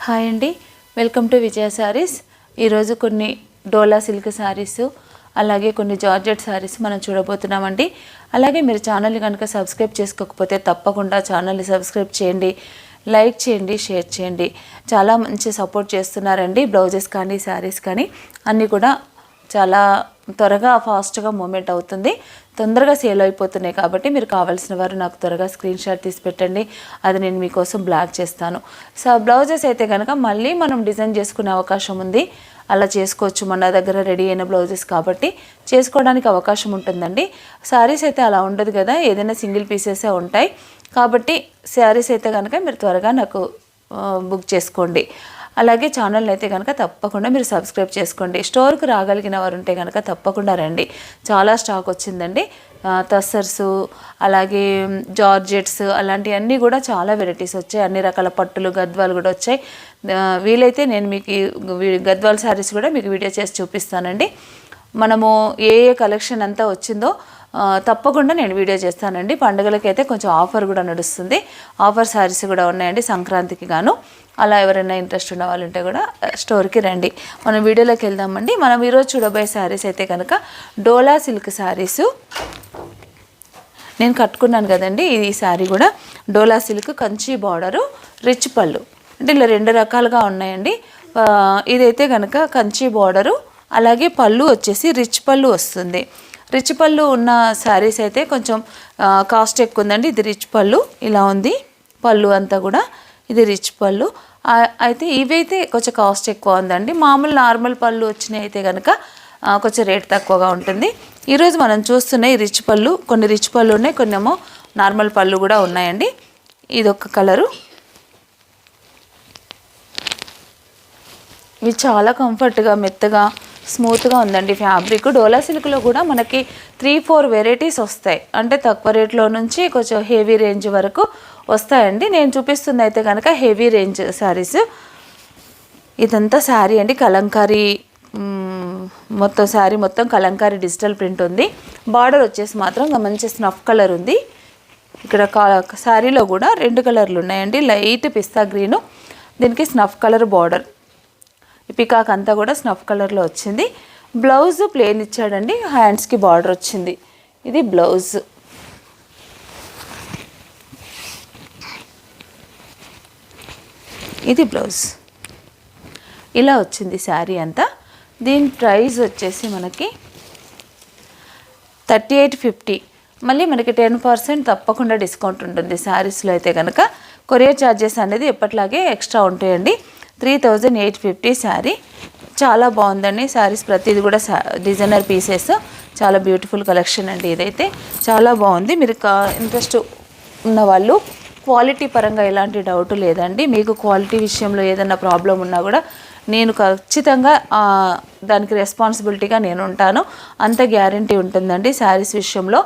Hi అండి, welcome to విజయ శారీస్. ఈరోజు కొన్ని డోలా సిల్క్ శారీస్ అలాగే కొన్ని జార్జెట్ శారీస్ మనం చూడబోతున్నామండి. అలాగే మీరు ఛానల్ని కనుక సబ్స్క్రైబ్ చేసుకోకపోతే తప్పకుండా ఛానల్ని సబ్స్క్రైబ్ చేయండి, లైక్ చేయండి, షేర్ చేయండి. చాలా మంచి సపోర్ట్ చేస్తున్నారండి. బ్లౌజెస్ కానీ శారీస్ కానీ అన్నీ కూడా చాలా త్వరగా ఫాస్ట్గా మూమెంట్ అవుతుంది, తొందరగా సేల్ అయిపోతున్నాయి. కాబట్టి మీరు కావాల్సిన వారు నాకు త్వరగా స్క్రీన్ షాట్ తీసి పెట్టండి, అది నేను మీకోసం బ్లాక్ చేస్తాను. సో బ్లౌజెస్ అయితే కనుక మళ్ళీ మనం డిజైన్ చేసుకునే అవకాశం ఉంది, అలా చేసుకోవచ్చు. మన దగ్గర రెడీ అయిన బ్లౌజెస్ కాబట్టి చేసుకోవడానికి అవకాశం ఉంటుందండి. శారీస్ అయితే అలా ఉండదు కదా, ఏదైనా సింగిల్ పీసెసే ఉంటాయి. కాబట్టి శారీస్ అయితే కనుక మీరు త్వరగా నాకు బుక్ చేసుకోండి. అలాగే ఛానల్ అయితే కనుక తప్పకుండా మీరు సబ్స్క్రైబ్ చేసుకోండి. స్టోర్కి రాగలిగిన వారు ఉంటే కనుక తప్పకుండా రండి, చాలా స్టాక్ వచ్చిందండి. టస్సర్స్ అలాగే జార్జెట్స్ అలాంటివన్నీ కూడా చాలా వెరైటీస్ వచ్చాయి. అన్ని రకాల పట్టులు గద్వాలు కూడా వచ్చాయి. వీలైతే నేను మీకు గద్వాల్ శారీస్ కూడా మీకు వీడియో చేసి చూపిస్తానండి. మనము ఏ కలెక్షన్ అంతా వచ్చిందో తప్పకుండా నేను వీడియో చేస్తానండి. పండుగలకి అయితే కొంచెం ఆఫర్ కూడా నడుస్తుంది, ఆఫర్ శారీస్ కూడా ఉన్నాయండి సంక్రాంతికి గాను. అలా ఎవరైనా ఇంట్రెస్ట్ ఉన్న వాళ్ళు ఉంటే కూడా స్టోర్కి రండి. మనం వీడియోలోకి వెళ్దామండి. మనం ఈరోజు చూడబోయే శారీస్ అయితే కనుక డోలా సిల్క్ శారీసు. నేను కట్టుకున్నాను కదండి, ఈ శారీ కూడా డోలా సిల్క్, కంచి బార్డరు, రిచ్ పళ్ళు. అంటే ఇలా రెండు రకాలుగా ఉన్నాయండి. ఇదైతే కనుక కంచి బార్డరు, అలాగే పళ్ళు వచ్చేసి రిచ్ పళ్ళు వస్తుంది. రిచ్ పళ్ళు ఉన్న శారీస్ అయితే కొంచెం కాస్ట్ ఎక్కువ ఉందండి. ఇది రిచ్ పళ్ళు ఇలా ఉంది, పళ్ళు అంతా కూడా ఇది రిచ్ పళ్ళు. అయితే ఇవైతే కొంచెం కాస్ట్ ఎక్కువ ఉందండి. మామూలు నార్మల్ పళ్ళు వచ్చినాయి అయితే కనుక కొంచెం రేట్ తక్కువగా ఉంటుంది. ఈరోజు మనం చూస్తున్నాయి రిచ్ పళ్ళు, కొన్ని రిచ్ పళ్ళు ఉన్నాయి, కొన్ని ఏమో నార్మల్ పళ్ళు కూడా ఉన్నాయండి. ఇదొక కలరు. ఇవి చాలా కంఫర్ట్గా మెత్తగా స్మూత్గా ఉందండి ఫ్యాబ్రిక్. డోలా సిల్క్లో కూడా మనకి 3-4 వెరైటీస్ వస్తాయి, అంటే తక్కువ రేట్లో నుంచి కొంచెం హెవీ రేంజ్ వరకు వస్తాయండి. నేను చూపిస్తుంది అయితే కనుక హెవీ రేంజ్ శారీస్. ఇదంతా శారీ అండి, కలంకారీ మొత్తం శారీ మొత్తం కలంకారీ డిజిటల్ ప్రింట్ ఉంది. బార్డర్ వచ్చేసి మాత్రం మంచి స్నఫ్ కలర్ ఉంది. ఇక్కడ శారీలో కూడా 2 కలర్లు ఉన్నాయండి, లైట్ పిస్తా గ్రీను, దీనికి స్నఫ్ కలర్ బార్డర్. ఈ పికాక్ అంతా కూడా స్నఫ్ కలర్లో వచ్చింది. బ్లౌజ్ ప్లెయిన్ ఇచ్చాడండి, హ్యాండ్స్కి బార్డర్ వచ్చింది. ఇది బ్లౌజ్. ఇది బ్లౌజ్ ఇలా వచ్చింది శారీ అంతా. దీని ప్రైస్ వచ్చేసి మనకి 3850. మళ్ళీ మనకి 10% తప్పకుండా డిస్కౌంట్ ఉంటుంది శారీస్లో అయితే కనుక. కొరియర్ ఛార్జెస్ అనేది ఎప్పట్లాగే ఎక్స్ట్రా ఉంటాయండి. 3850 శారీ. చాలా బాగుందండి శారీస్, ప్రతిది కూడా డిజైనర్ పీసెస్, చాలా బ్యూటిఫుల్ కలెక్షన్ అండి. ఇదైతే చాలా బాగుంది. మీరు ఇంట్రెస్ట్ ఉన్నవాళ్ళు క్వాలిటీ పరంగా ఎలాంటి డౌట్ లేదండి. మీకు క్వాలిటీ విషయంలో ఏదైనా ప్రాబ్లం ఉన్నా కూడా నేను ఖచ్చితంగా దానికి రెస్పాన్సిబిలిటీగా నేను ఉంటాను, అంత గ్యారంటీ ఉంటుందండి. శారీస్ విషయంలో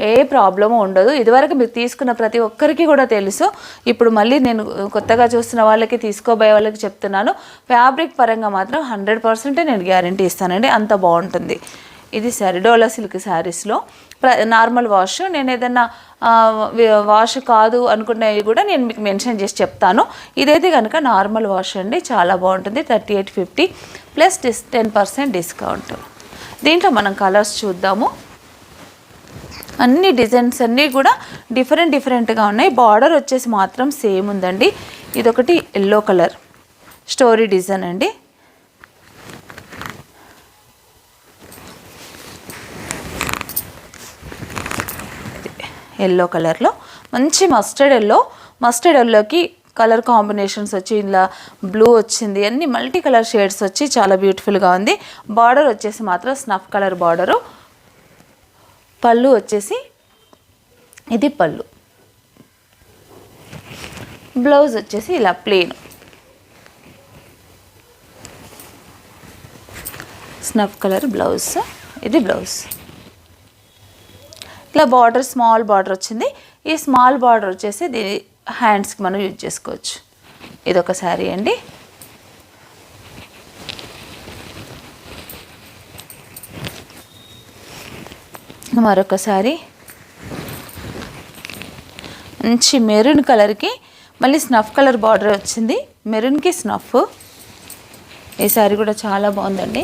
ఏ ప్రాబ్లము ఉండదు. ఇదివరకు మీరు తీసుకున్న ప్రతి ఒక్కరికి కూడా తెలుసు. ఇప్పుడు మళ్ళీ నేను కొత్తగా చూస్తున్న వాళ్ళకి, తీసుకోబోయే వాళ్ళకి చెప్తున్నాను, ఫ్యాబ్రిక్ పరంగా మాత్రం 100% నేను గ్యారంటీ ఇస్తానండి, అంత బాగుంటుంది. ఇది శారీ డోలా సిల్క్ శారీస్లో నార్మల్ వాష్. నేను ఏదైనా వాష్ కాదు అనుకునేవి కూడా నేను మీకు మెన్షన్ చేసి చెప్తాను. ఇదైతే కనుక నార్మల్ వాష్ అండి, చాలా బాగుంటుంది. 3850 ప్లస్ 10% డిస్కౌంట్. దీంట్లో మనం కలర్స్ చూద్దాము. అన్ని డిజైన్స్ అన్నీ కూడా డిఫరెంట్గా ఉన్నాయి. బార్డర్ వచ్చేసి మాత్రం సేమ్ ఉందండి. ఇదొకటి ఎల్లో కలర్ స్టోరీ డిజైన్ అండి. ఎల్లో కలర్లో మంచి మస్టర్డ్ ఎల్లోకి కలర్ కాంబినేషన్స్ వచ్చి ఇలా బ్లూ వచ్చింది, అన్ని మల్టీ కలర్ షేడ్స్ వచ్చి చాలా బ్యూటిఫుల్గా ఉంది. బార్డర్ వచ్చేసి మాత్రం స్నఫ్ కలర్ బార్డరు. పళ్ళు వచ్చేసి ఇది పళ్ళు. బ్లౌజ్ వచ్చేసి ఇలా ప్లెయిన్ స్నఫ్ కలర్ బ్లౌజ్. ఇది బ్లౌజ్. ఇలా బార్డర్ స్మాల్ బార్డర్ వచ్చింది. ఈ స్మాల్ బార్డర్ వచ్చేసి దీని హ్యాండ్స్కి మనం యూజ్ చేసుకోవచ్చు. ఇదొక శారీ అండి. మరొక శారీ మంచి మెరూన్ కలర్కి మళ్ళీ స్నఫ్ కలర్ బార్డర్ వచ్చింది. మెరూన్కి స్నఫ్. ఈ శారీ కూడా చాలా బాగుందండి.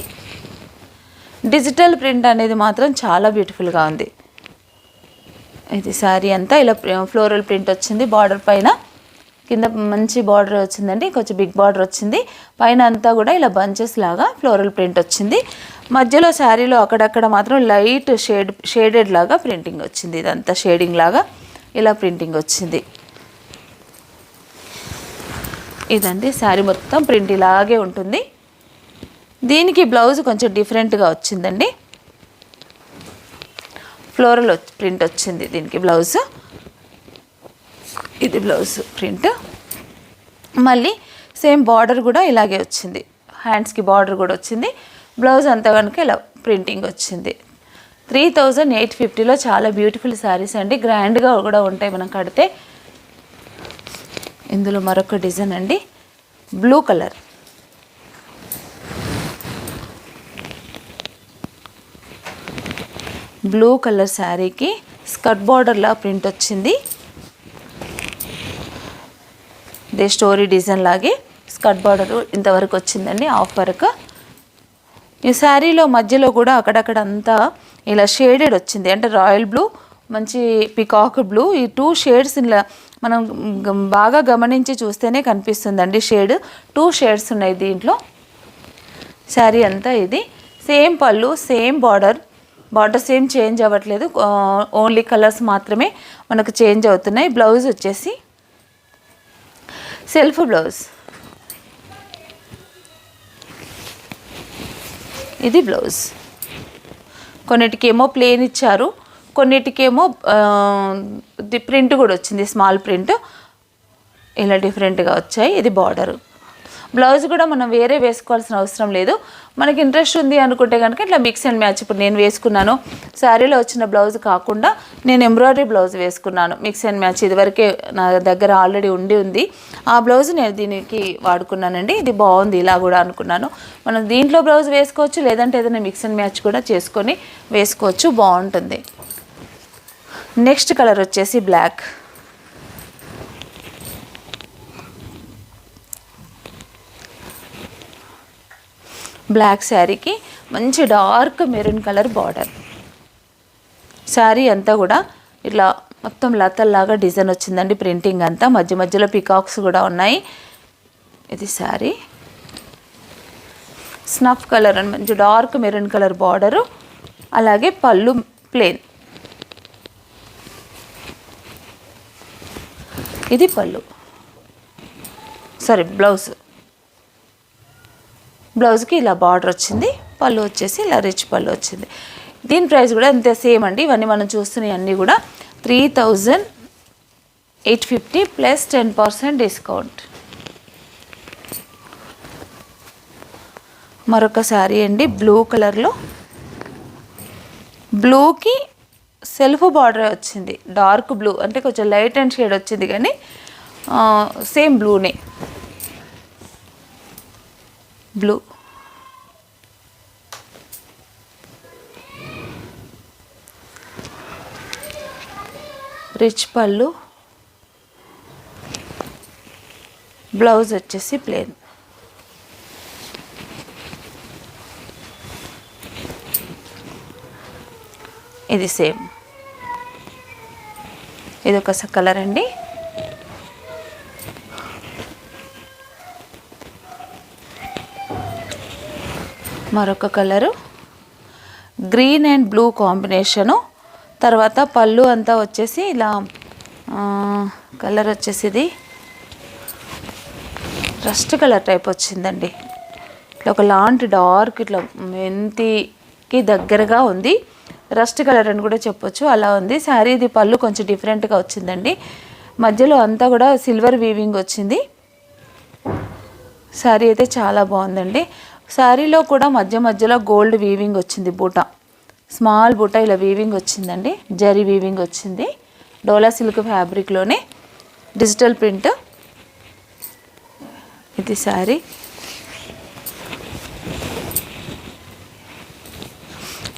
డిజిటల్ ప్రింట్ అనేది మాత్రం చాలా బ్యూటిఫుల్గా ఉంది. ఇది శారీ అంతా ఇలా ఫ్లోరల్ ప్రింట్ వచ్చింది. బార్డర్ పైన కింద మంచి బార్డర్ వచ్చిందండి, కొంచెం బిగ్ బార్డర్ వచ్చింది. పైన అంతా కూడా ఇలా బంచెస్ లాగా ఫ్లోరల్ ప్రింట్ వచ్చింది. మధ్యలో శారీలో అక్కడక్కడ మాత్రం లైట్ షేడెడ్ లాగా ప్రింటింగ్ వచ్చింది. ఇదంతా షేడింగ్ లాగా ఇలా ప్రింటింగ్ వచ్చింది. ఇదండి శారీ మొత్తం ప్రింట్ ఇలాగే ఉంటుంది. దీనికి బ్లౌజ్ కొంచెం డిఫరెంట్గా వచ్చిందండి. ఫ్లోరల్ ప్రింట్ వచ్చింది దీనికి బ్లౌజ్. ఇది బ్లౌజ్ ప్రింట్. మళ్ళీ సేమ్ బార్డర్ కూడా ఇలాగే వచ్చింది. హ్యాండ్స్కి బార్డర్ కూడా వచ్చింది. బ్లౌజ్ అంతా కనుక ఇలా ప్రింటింగ్ వచ్చింది. 3850లో చాలా బ్యూటిఫుల్ శారీస్ అండి. గ్రాండ్గా కూడా ఉంటాయి మనం కడితే. ఇందులో మరొక డిజైన్ అండి, బ్లూ కలర్. బ్లూ కలర్ శారీకి స్కర్ట్ బార్డర్లా ప్రింట్ వచ్చింది. ఇదే స్టోరీ డిజైన్ లాగే స్కర్ట్ బార్డర్ ఇంతవరకు వచ్చిందండి, హాఫ్ వర్క్. ఈ శారీలో మధ్యలో కూడా అక్కడక్కడ అంతా ఇలా షేడెడ్ వచ్చింది. అంటే రాయల్ బ్లూ, మంచి పికాక్ బ్లూ, ఈ 2 షేడ్స్ ఇలా మనం బాగా గమనించి చూస్తేనే కనిపిస్తుందండి షేడ్. 2 షేడ్స్ ఉన్నాయి దీంట్లో. శారీ అంతా ఇది సేమ్ పళ్ళు, సేమ్ బార్డర్ సేమ్ చేంజ్ అవ్వట్లేదు. ఓన్లీ కలర్స్ మాత్రమే మనకు చేంజ్ అవుతున్నాయి. బ్లౌజ్ వచ్చేసి సెల్ఫ్ బ్లౌజ్. ఇది బ్లౌజ్. కొన్నిటికేమో ప్లేన్ ఇచ్చారు, కొన్నిటికేమో ప్రింట్ కూడా వచ్చింది, స్మాల్ ప్రింట్. ఇలా డిఫరెంట్గా వచ్చాయి. ఇది బార్డరు. బ్లౌజ్ కూడా మనం వేరే వేసుకోవాల్సిన అవసరం లేదు. మనకి ఇంట్రెస్ట్ ఉంది అనుకుంటే కనుక ఇట్లా మిక్స్ అండ్ మ్యాచ్. ఇప్పుడు నేను వేసుకున్నాను శారీలో వచ్చిన బ్లౌజ్ కాకుండా నేను ఎంబ్రాయిడరీ బ్లౌజ్ వేసుకున్నాను, మిక్స్ అండ్ మ్యాచ్. ఇదివరకే నా దగ్గర ఆల్రెడీ ఉంది. ఆ బ్లౌజ్ నేను దీనికి వాడుకున్నానండి. ఇది బాగుంది ఇలా కూడా అనుకున్నాను. మనం దీంట్లో బ్లౌజ్ వేసుకోవచ్చు, లేదంటే ఏదైనా మిక్స్ అండ్ మ్యాచ్ కూడా చేసుకొని వేసుకోవచ్చు, బాగుంటుంది. నెక్స్ట్ కలర్ వచ్చేసి బ్లాక్. బ్లాక్ శారీకి మంచి dark maroon colour border. Sari అంతా కూడా ఇట్లా మొత్తం లతల్లాగా డిజైన్ వచ్చిందండి. ప్రింటింగ్ అంతా మధ్య మధ్యలో పికాక్స్ కూడా ఉన్నాయి. ఇది శారీ స్నఫ్ కలర్ అని మంచి డార్క్ మెరూన్ కలర్ బార్డరు. అలాగే పళ్ళు ప్లేన్. ఇది పళ్ళు, సారీ బ్లౌజ్. బ్లౌజ్కి ఇలా బార్డర్ వచ్చింది. పళ్ళు వచ్చేసి ఇలా రిచ్ పళ్ళు వచ్చింది. దీని ప్రైస్ కూడా అంతే సేమ్ అండి. ఇవన్నీ మనం చూస్తున్నాయి అన్నీ కూడా 3850 ప్లస్ 10% డిస్కౌంట్. మరొక శారీ అండి, బ్లూ కలర్లో. బ్లూకి సెల్ఫ్ బార్డర్ వచ్చింది, డార్క్ బ్లూ అంటే కొంచెం లైట్ అండ్ షేడ్ వచ్చింది, కానీ సేమ్ బ్లూనే. బ్లూ రిచ్ పళ్ళు, బ్లౌజ్ వచ్చేసి ప్లేన్. ఇది సేమ్. ఇది ఒక కలర్ అండి. మరొక colour green and blue combination. తర్వాత పళ్ళు అంతా వచ్చేసి ఇలా కలర్ వచ్చేసి ఇది రస్ట్ కలర్ టైప్ వచ్చిందండి. ఇట్లా ఒక లాంటి డార్క్ ఇట్లా మెంతికి దగ్గరగా ఉంది. రస్ట్ కలర్ అని కూడా చెప్పొచ్చు, అలా ఉంది శారీ. ఇది పళ్ళు కొంచెం డిఫరెంట్గా వచ్చిందండి. మధ్యలో అంతా కూడా సిల్వర్ వీవింగ్ వచ్చింది. శారీ అయితే చాలా బాగుందండి. శారీలో కూడా మధ్య మధ్యలో గోల్డ్ వీవింగ్ వచ్చింది. బూట, స్మాల్ బూట ఇలా వీవింగ్ వచ్చిందండి. జరీ వీవింగ్ వచ్చింది. డోలా సిల్క్ ఫ్యాబ్రిక్లోనే డిజిటల్ ప్రింట్. ఇది శారీ.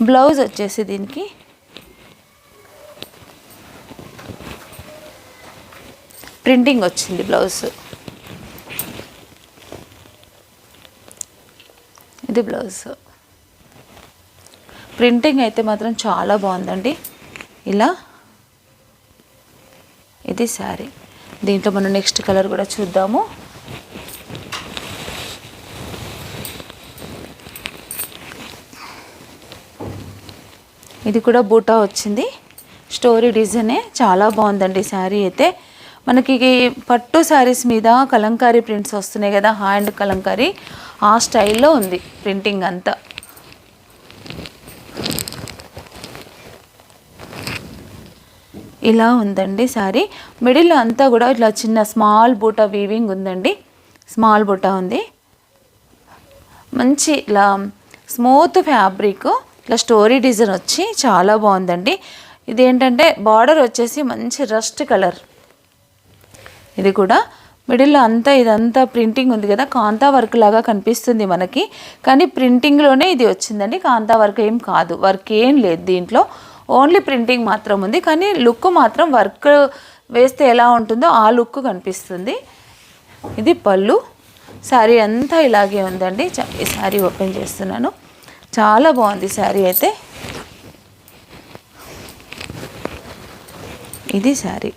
బ్లౌజ్ వచ్చేసి దీనికి ప్రింటింగ్ వచ్చింది బ్లౌజ్. ఇది బ్లౌజ్. ప్రింటింగ్ అయితే మాత్రం చాలా బాగుందండి. ఇలా ఇది శారీ. దీంట్లో మనం నెక్స్ట్ కలర్ కూడా చూద్దాము. ఇది కూడా బూటా వచ్చింది, స్టోరీ డిజైనే, చాలా బాగుందండి శారీ అయితే. మనకి పట్టు శారీస్ మీద కలంకారీ ప్రింట్స్ వస్తున్నాయి కదా, హ్యాండ్ కలంకారీ, ఆ స్టైల్లో ఉంది ప్రింటింగ్ అంతా. ఇలా ఉందండి శారీ. మిడిల్లో అంతా కూడా ఇట్లా చిన్న స్మాల్ బూటా వీవింగ్ ఉందండి, స్మాల్ బూటా ఉంది. మంచి ఇలా స్మూత్ ఫ్యాబ్రిక్, ఇట్లా స్టోరీ డిజైన్ వచ్చి చాలా బాగుందండి. ఇదేంటంటే బార్డర్ వచ్చేసి మంచి రస్ట్ కలర్. ఇది కూడా మిడిల్లో అంతా ఇదంతా ప్రింటింగ్ ఉంది కదా, కాంతా వర్క్ లాగా కనిపిస్తుంది మనకి, కానీ ప్రింటింగ్లోనే ఇది వచ్చిందండి. కాంతా వర్క్ ఏం కాదు, వర్క్ ఏం లేదు దీంట్లో, ఓన్లీ ప్రింటింగ్ మాత్రం ఉంది. కానీ లుక్ మాత్రం వర్క్ వేస్తే ఎలా ఉంటుందో ఆ లుక్ కనిపిస్తుంది. ఇది పళ్ళు. శారీ అంతా ఇలాగే ఉందండి. ఈ శారీ ఓపెన్ చేస్తున్నాను, చాలా బాగుంది శారీ అయితే. ఇది శారీ.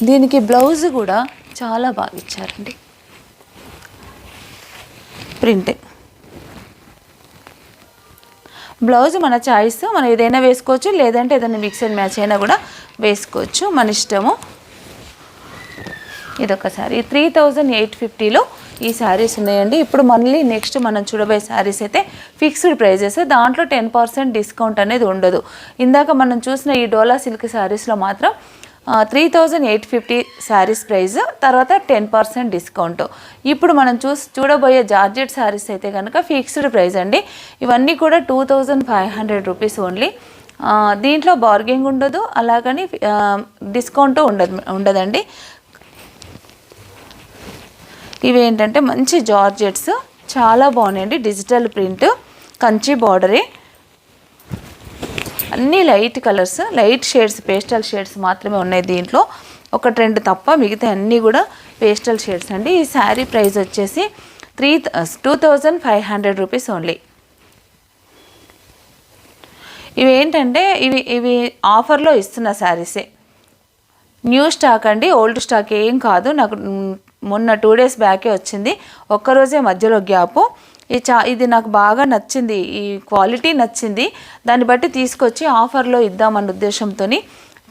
దీనికి బ్లౌజ్ కూడా చాలా బాగా ఇచ్చారండి, ప్రింట్. బ్లౌజ్ మన చాయిస్, మనం ఏదైనా వేసుకోవచ్చు, లేదంటే ఏదైనా మిక్స్ అండ్ మ్యాచ్ అయినా కూడా వేసుకోవచ్చు, మన ఇష్టము. ఇదొక శారీ. 3850లో ఈ శారీస్ ఉన్నాయండి. ఇప్పుడు మళ్ళీ నెక్స్ట్ మనం చూడబోయే శారీస్ అయితే ఫిక్స్డ్ ప్రైజెస్, దాంట్లో 10% డిస్కౌంట్ అనేది ఉండదు. ఇందాక మనం చూసిన ఈ డోలా సిల్క్ శారీస్లో మాత్రం 3850 శారీస్ ప్రైస్, తర్వాత 10% డిస్కౌంట్. ఇప్పుడు మనం చూడబోయే జార్జెట్ శారీస్ అయితే కనుక ఫిక్స్డ్ ప్రైస్ అండి. ఇవన్నీ కూడా 2500 రూపీస్ ఓన్లీ. దీంట్లో బార్గెనింగ్ ఉండదు, అలాగని డిస్కౌంట్ ఉండదండి. ఇవి ఏంటంటే మంచి జార్జెట్స్, చాలా బాగున్నాయండి. డిజిటల్ ప్రింట్, కంచి బార్డరే, అన్నీ light colours, light shades, pastel shades మాత్రమే ఉన్నాయి దీంట్లో, 1-2 తప్ప మిగతా అన్నీ కూడా పేస్టల్ షేడ్స్ అండి. ఈ శారీ ప్రైస్ వచ్చేసి 2500 రూపీస్ ఓన్లీ. ఇవి ఏంటంటే ఇవి ఆఫర్లో ఇస్తున్న శారీసే, న్యూ స్టాక్ అండి, ఓల్డ్ స్టాక్ ఏం కాదు. నాకు మొన్న 2 days బ్యాకే వచ్చింది, ఒక్కరోజే మధ్యలో గ్యాపు. ఇది నాకు బాగా నచ్చింది, ఈ క్వాలిటీ నచ్చింది, దాన్ని బట్టి తీసుకొచ్చి ఆఫర్లో ఇద్దామన్న ఉద్దేశంతో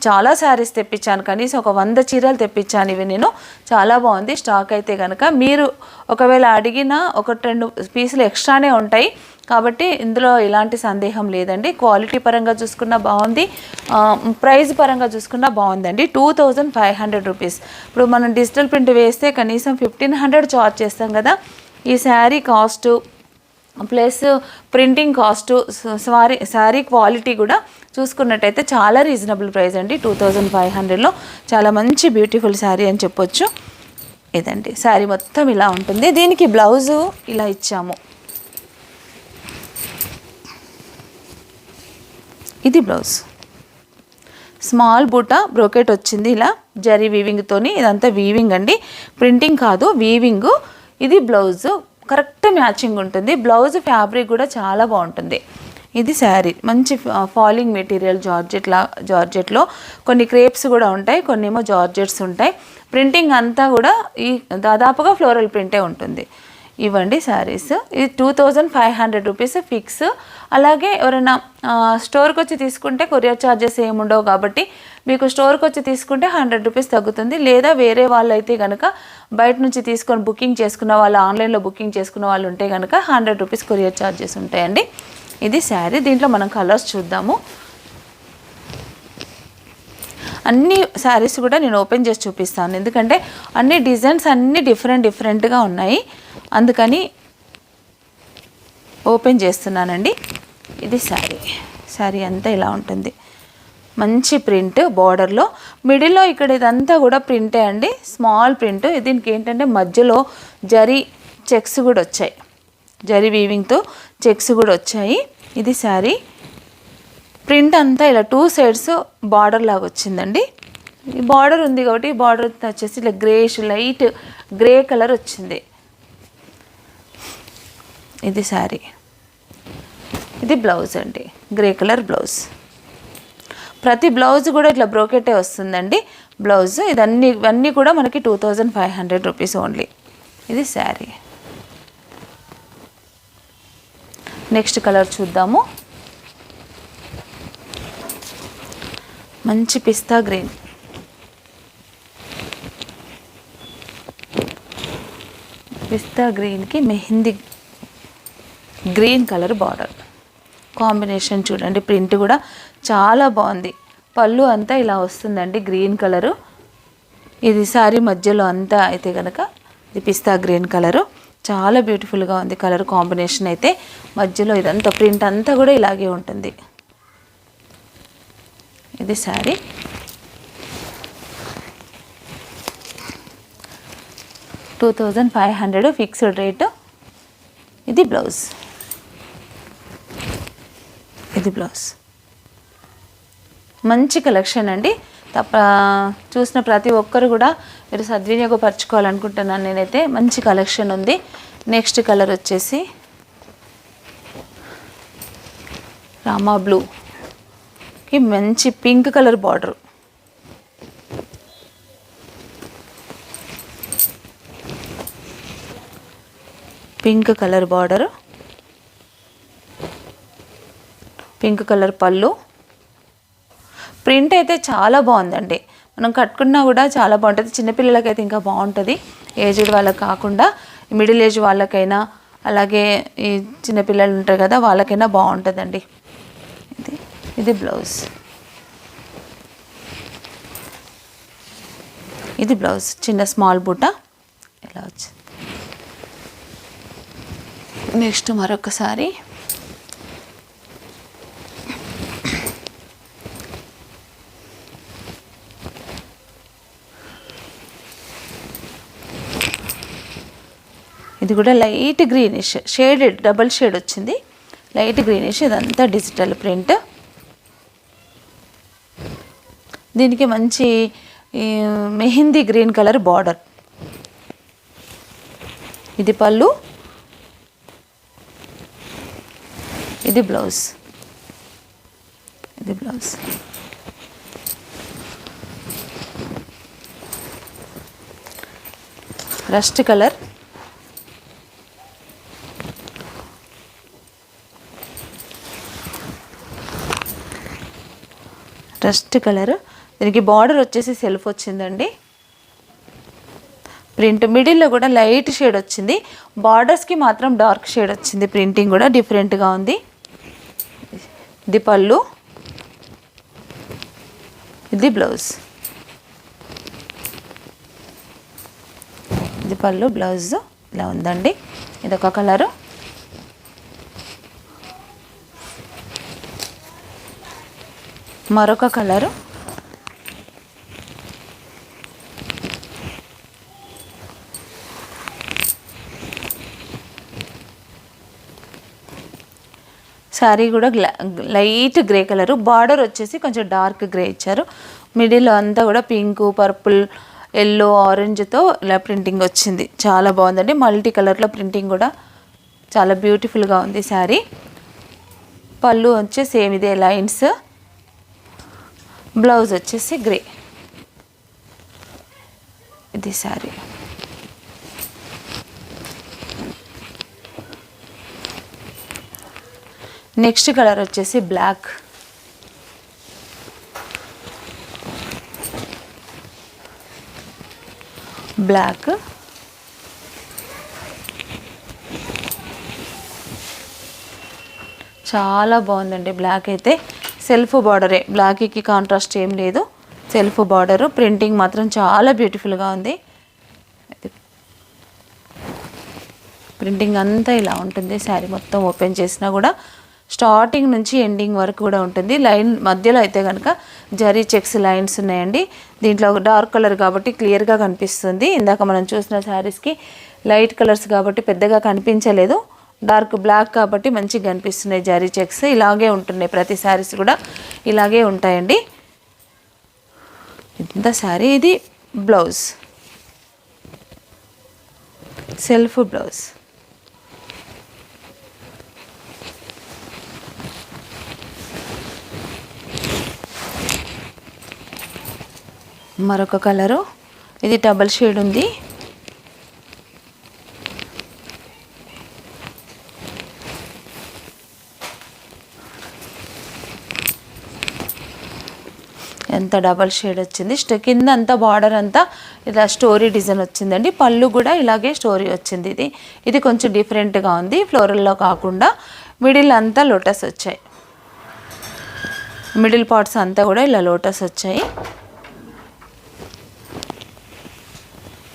చాలా శారీస్ తెప్పించాను. కనీసం ఒక 100 చీరలు తెప్పించాను. ఇవి నేను, చాలా బాగుంది స్టాక్ అయితే కనుక. మీరు ఒకవేళ అడిగినా 1-2 పీసులు ఎక్స్ట్రానే ఉంటాయి, కాబట్టి ఇందులో ఎలాంటి సందేహం లేదండి. క్వాలిటీ పరంగా చూసుకున్నా బాగుంది, ప్రైస్ పరంగా చూసుకున్నా బాగుందండి. 2500 రూపీస్. ఇప్పుడు మనం డిజిటల్ ప్రింట్ వేస్తే కనీసం 1500 చార్జ్ చేస్తాం కదా. ఈ sari cost plus printing cost, sari quality కూడా చూసుకున్నట్టయితే చాలా రీజనబుల్ ప్రైస్ అండి. 2500లో చాలా మంచి బ్యూటిఫుల్ శారీ అని చెప్పొచ్చు. ఇదండి శారీ మొత్తం ఇలా ఉంటుంది. దీనికి బ్లౌజు ఇలా ఇచ్చాము. ఇది బ్లౌజ్, స్మాల్ బూటా బ్రోకెట్ వచ్చింది, ఇలా జరీ వీవింగ్తోని. ఇదంతా వీవింగ్ అండి, ప్రింటింగ్ కాదు, వీవింగ్. ఇది బ్లౌజ్, కరెక్ట్ మ్యాచింగ్ ఉంటుంది. బ్లౌజ్ ఫ్యాబ్రిక్ కూడా చాలా బాగుంటుంది. ఇది శారీ, మంచి ఫాలింగ్ మెటీరియల్, జార్జెట్లో కొన్ని క్రేప్స్ కూడా ఉంటాయి, కొన్ని ఏమో జార్జెట్స్ ఉంటాయి. ప్రింటింగ్ అంతా కూడా ఈ దాదాపుగా ఫ్లోరల్ ప్రింటే ఉంటుంది. ఇవ్వండి శారీస్. ఇది 2500 రూపీస్ ఫిక్స్. అలాగే ఎవరైనా స్టోర్కి వచ్చి తీసుకుంటే కొరియర్ ఛార్జెస్ ఏముండవు, కాబట్టి మీకు స్టోర్కి వచ్చి తీసుకుంటే 100 రూపీస్ తగ్గుతుంది. లేదా వేరే వాళ్ళు అయితే కనుక బయట నుంచి తీసుకొని బుకింగ్ చేసుకున్న వాళ్ళు, ఆన్లైన్లో బుకింగ్ చేసుకున్న వాళ్ళు ఉంటే కనుక 100 రూపీస్ కొరియర్ ఛార్జెస్ ఉంటాయండి. ఇది శారీ. దీంట్లో మనం కలర్స్ చూద్దాము. అన్ని శారీస్ కూడా నేను ఓపెన్ చేసి చూపిస్తాను, ఎందుకంటే అన్ని డిజైన్స్ అన్నీ డిఫరెంట్గా ఉన్నాయి, అందుకని ఓపెన్ చేస్తున్నానండి. ఇది శారీ అంతా ఇలా ఉంటుంది. మంచి ప్రింట్ బార్డర్లో, మిడిల్లో ఇక్కడ ఇదంతా కూడా ప్రింటే అండి, స్మాల్ ప్రింట్. దీనికి ఏంటంటే మధ్యలో జరీ చెక్స్ కూడా వచ్చాయి, జరీ వీవింగ్తో చెక్స్ కూడా వచ్చాయి. ఇది శారీ. ప్రింట్ అంతా ఇలా 2 సైడ్స్ బార్డర్ లాగా వచ్చిందండి. ఈ బార్డర్ ఉంది కాబట్టి ఈ బార్డర్ వచ్చేసి ఇలా గ్రేష్, లైట్ గ్రే కలర్ వచ్చింది. ఇది శారీ, ఇది బ్లౌజ్ అండి, గ్రే కలర్ బ్లౌజ్. ప్రతి బ్లౌజ్ కూడా ఇట్లా బ్రోకెటే వస్తుందండి బ్లౌజ్. ఇవన్నీ కూడా మనకి 2500 రూపీస్ ఓన్లీ. ఇది శారీ. నెక్స్ట్ కలర్ చూద్దాము. మంచి పిస్తా గ్రీన్. పిస్తా గ్రీన్కి mehndi green colour border combination చూడండి. ప్రింట్ కూడా చాలా బాగుంది. పళ్ళు అంతా ఇలా వస్తుందండి గ్రీన్ కలరు. ఇది శారీ మధ్యలో అంతా అయితే కనుక ఇది పిస్తా గ్రీన్ కలరు. చాలా బ్యూటిఫుల్గా ఉంది కలర్ కాంబినేషన్ అయితే. మధ్యలో ఇదంతా ప్రింట్ అంతా కూడా ఇలాగే ఉంటుంది. ఇది శారీ. $2500 fixed rate. ఇది బ్లౌజ్. ఇది బ్లౌజ్. మంచి కలెక్షన్ అండి. చూసిన ప్రతి ఒక్కరు కూడా మీరు సద్వినియోగపరచుకోవాలనుకుంటున్నాను నేనైతే. మంచి కలెక్షన్ ఉంది. నెక్స్ట్ కలర్ వచ్చేసి రామా బ్లూకి మంచి pink colour border. Pink colour border, pink colour పళ్ళు. ప్రింట్ అయితే చాలా బాగుందండి. మనం కట్టుకున్నా కూడా చాలా బాగుంటుంది. చిన్నపిల్లలకైతే ఇంకా బాగుంటుంది. ఏజ్డ్ వాళ్ళకి కాకుండా మిడిల్ ఏజ్ వాళ్ళకైనా అలాగే ఈ చిన్నపిల్లలు ఉంటారు కదా వాళ్ళకైనా బాగుంటుందండి. ఇది బ్లౌజ్. ఇది బ్లౌజ్. చిన్న స్మాల్ బూట ఇలా వచ్చింది. నెక్స్ట్ మరొకసారి ఇది కూడా light greenish shaded double shade వచ్చింది. Light greenish. ఇదంతా డిజిటల్ ప్రింట్. దీనికి మంచి మెహందీ గ్రీన్ కలర్ బార్డర్. ఇది పళ్ళు. ఇది బ్లౌజ్. ఇది blouse. Rust colour. Rust colour. దీనికి బార్డర్ వచ్చేసి సెల్ఫ్ వచ్చిందండి. ప్రింట్ మిడిల్లో కూడా లైట్ షేడ్ వచ్చింది. బార్డర్స్కి మాత్రం డార్క్ షేడ్ వచ్చింది. ప్రింటింగ్ కూడా డిఫరెంట్గా ఉంది. ఇది పళ్ళు. ఇది బ్లౌజ్. ఇది పళ్ళు, బ్లౌజ్ ఇలా ఉందండి. ఇదొక కలరు. మరొక కలరు. శారీ కూడా లైట్ గ్రే కలరు. బార్డర్ వచ్చేసి కొంచెం డార్క్ గ్రే ఇచ్చారు. మిడిల్ అంతా కూడా పింక్, పర్పుల్, ఎల్లో, ఆరెంజ్తో ఇలా ప్రింటింగ్ వచ్చింది. చాలా బాగుందండి. మల్టీ కలర్లో ప్రింటింగ్ కూడా చాలా బ్యూటిఫుల్గా ఉంది శారీ. పళ్ళు వచ్చేసి సేమ్ ఇదే లైన్స్. బ్లౌజ్ వచ్చేసి గ్రే. ఇది శారీ. నెక్స్ట్ కలర్ వచ్చేసి బ్లాక్. బ్లాక్. చాలా బాగుందండి బ్లాక్ అయితే. సెల్ఫ్ బార్డరే. బ్లాక్కి కాంట్రాస్ట్ ఏం లేదు. Self border. ప్రింటింగ్ మాత్రం చాలా బ్యూటిఫుల్గా ఉంది. ప్రింటింగ్ అంతా ఇలా ఉంటుంది. శారీ మొత్తం ఓపెన్ చేసినా కూడా స్టార్టింగ్ నుంచి ఎండింగ్ వరకు కూడా ఉంటుంది. లైన్ మధ్యలో అయితే కనుక జరీ చెక్స్ లైన్స్ ఉన్నాయండి. దీంట్లో డార్క్ కలర్ కాబట్టి క్లియర్గా కనిపిస్తుంది. ఇందాక మనం చూసిన శారీస్కి లైట్ కలర్స్ కాబట్టి పెద్దగా కనిపించలేదు. డార్క్ బ్లాక్ కాబట్టి మంచిగా కనిపిస్తున్నాయి జరీ చెక్స్. ఇలాగే ఉంటున్నాయి. ప్రతి శారీస్ కూడా ఇలాగే ఉంటాయండి. ఇంత శారీ. ఇది బ్లౌజ్. Self blouse. మరొక కలరు, ఇది డబల్ షేడ్ ఉంది. ఎంత డబల్ షేడ్ వచ్చింది. కింద అంతా బార్డర్ అంతా ఇలా స్టోరీ డిజైన్ వచ్చిందండి. పళ్ళు కూడా ఇలాగే స్టోరీ వచ్చింది. ఇది కొంచెం డిఫరెంట్గా ఉంది, ఫ్లోరల్లో కాకుండా. మిడిల్ అంతా లోటస్ వచ్చాయి, మిడిల్ పార్ట్స్ అంతా కూడా ఇలా లోటస్ వచ్చాయి.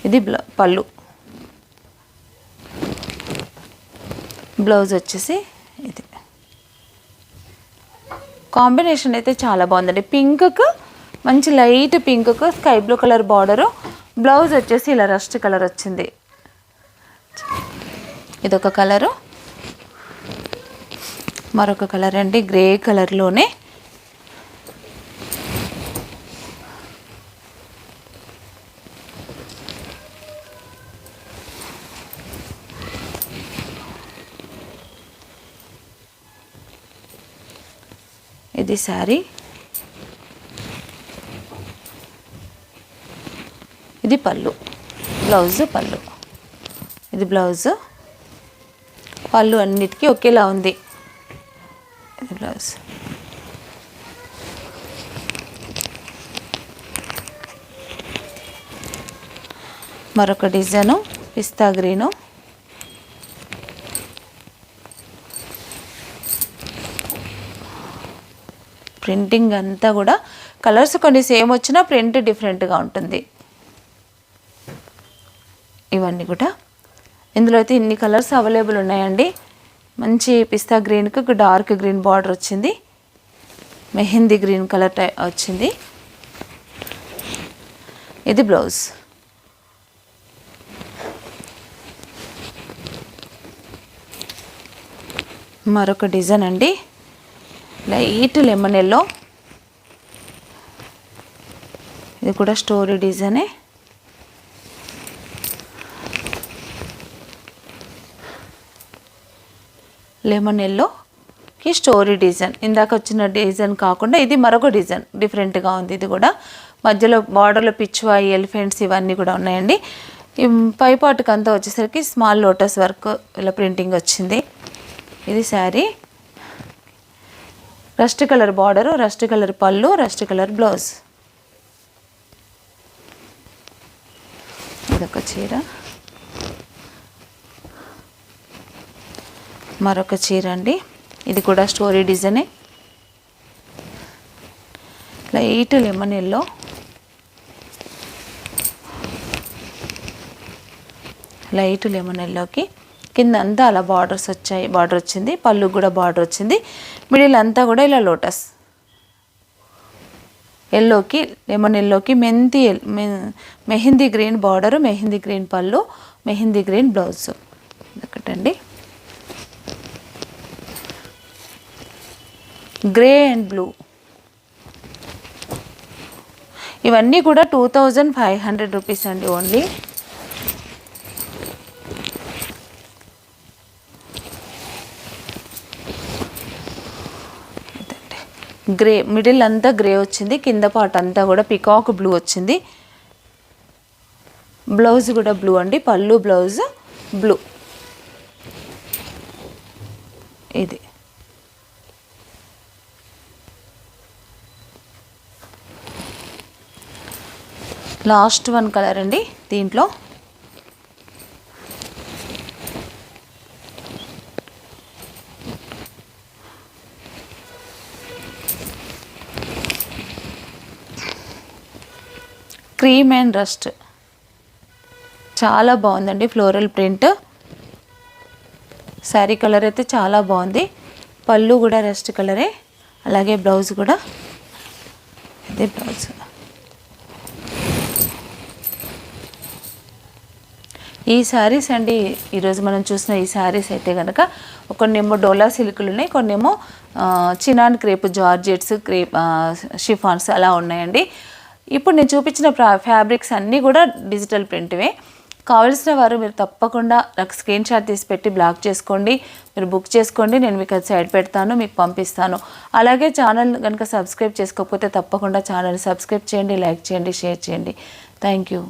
ఇది పళ్ళు. బ్లౌజ్ వచ్చేసి ఇది. కాంబినేషన్ అయితే చాలా బాగుందండి. పింక్కు మంచి లైట్ పింక్కు sky blue colour border. Blouse వచ్చేసి ఇలా రస్ట్ కలర్ వచ్చింది. ఇదొక కలరు. మరొక కలర్ అండి, గ్రే కలర్లోనే. ఇది శారీ, ఇది పళ్ళు. బ్లౌజ్ పళ్ళు, ఇది బ్లౌజ్. పళ్ళు అన్నిటికీ ఒకేలా ఉంది. ఇది బ్లౌజ్. మరొక డిజైను పిస్తా గ్రీను. ప్రింటింగ్ అంతా కూడా కలర్స్ కొన్ని సేమ్ వచ్చినా ప్రింట్ డిఫరెంట్గా ఉంటుంది. ఇవన్నీ కూడా ఇందులో అయితే ఇన్ని కలర్స్ అవైలబుల్ ఉన్నాయండి. మంచి పిస్తా గ్రీన్కి డార్క్ గ్రీన్ బార్డర్ వచ్చింది, మెహందీ గ్రీన్ కలర్ వచ్చింది. ఇది బ్లౌజ్. మరొక డిజైన్ అండి, లైట్ లెమన్ ఎల్లో. ఇది కూడా స్టోరీ డిజైనే. లెమన్ ఎల్లోకి స్టోరీ డిజైన్. ఇందాక వచ్చిన డిజైన్ కాకుండా ఇది మరొక డిజైన్, డిఫరెంట్గా ఉంది. ఇది కూడా మధ్యలో బార్డర్లో పిచ్చువాయి, ఎలిఫెంట్స్ ఇవన్నీ కూడా ఉన్నాయండి. పై పాటుకు అంతా వచ్చేసరికి స్మాల్ లోటస్ వర్క్ ఇలా ప్రింటింగ్ వచ్చింది. ఇది sari. Rust colour border, rust colour పళ్ళు, రస్ట్ కలర్ బ్లౌజ్. ఇదొక చీర. మరొక చీర అండి, ఇది కూడా స్టోరీ డిజైనే. Light lemon yellow. Light lemon ఎల్లోకి కింద అంతా అలా బార్డర్స్ వచ్చాయి, బార్డర్ వచ్చింది. పళ్ళు కూడా బార్డర్ వచ్చింది. మిడిల్ అంతా కూడా ఇలా లోటస్. ఎల్లోకి లెమన్ ఎల్లోకి mehndi green border, mehndi green పళ్ళు, మెహందీ గ్రీన్ బ్లౌజ్. ఒకటండి, గ్రే అండ్ బ్లూ. ఇవన్నీ కూడా 2500 రూపీస్ అండి ఓన్లీ. గ్రే, మిడిల్ అంతా గ్రే వచ్చింది, కింద పార్ట్ అంతా కూడా పికాక్ బ్లూ వచ్చింది. బ్లౌజ్ కూడా బ్లూ అండి, పళ్ళు బ్లౌజ్ బ్లూ. ఇది లాస్ట్ వన్ కలర్ అండి దీంట్లో. క్రీమ్ అండ్ రస్ట్, చాలా బాగుందండి ఫ్లోరల్ ప్రింట్. శారీ కలర్ అయితే చాలా బాగుంది. పళ్ళు కూడా రస్ట్ కలరే, అలాగే బ్లౌజ్ కూడా ఇదే బ్లౌజ్. ఈ శారీస్ అండి ఈరోజు మనం చూసిన ఈ శారీస్ అయితే కనుక కొన్నేమో డోలా సిల్కులు ఉన్నాయి, కొన్నేమో chinon crepe georgettes, crepe chiffons అలా ఉన్నాయండి. ఇప్పుడు నేను చూపించిన ఫ్యాబ్రిక్స్ అన్నీ కూడా డిజిటల్ ప్రింట్వే. కావాల్సిన వారు మీరు తప్పకుండా నాకు స్క్రీన్ షాట్ తీసి పెట్టి బ్లాక్ చేసుకోండి, మీరు బుక్ చేసుకోండి. నేను మీకు అది సైడ్ పెడతాను, మీకు పంపిస్తాను. అలాగే ఛానల్ కనుక సబ్స్క్రైబ్ చేసుకోకపోతే తప్పకుండా ఛానల్ సబ్స్క్రైబ్ చేయండి, లైక్ చేయండి, షేర్ చేయండి. Thank you.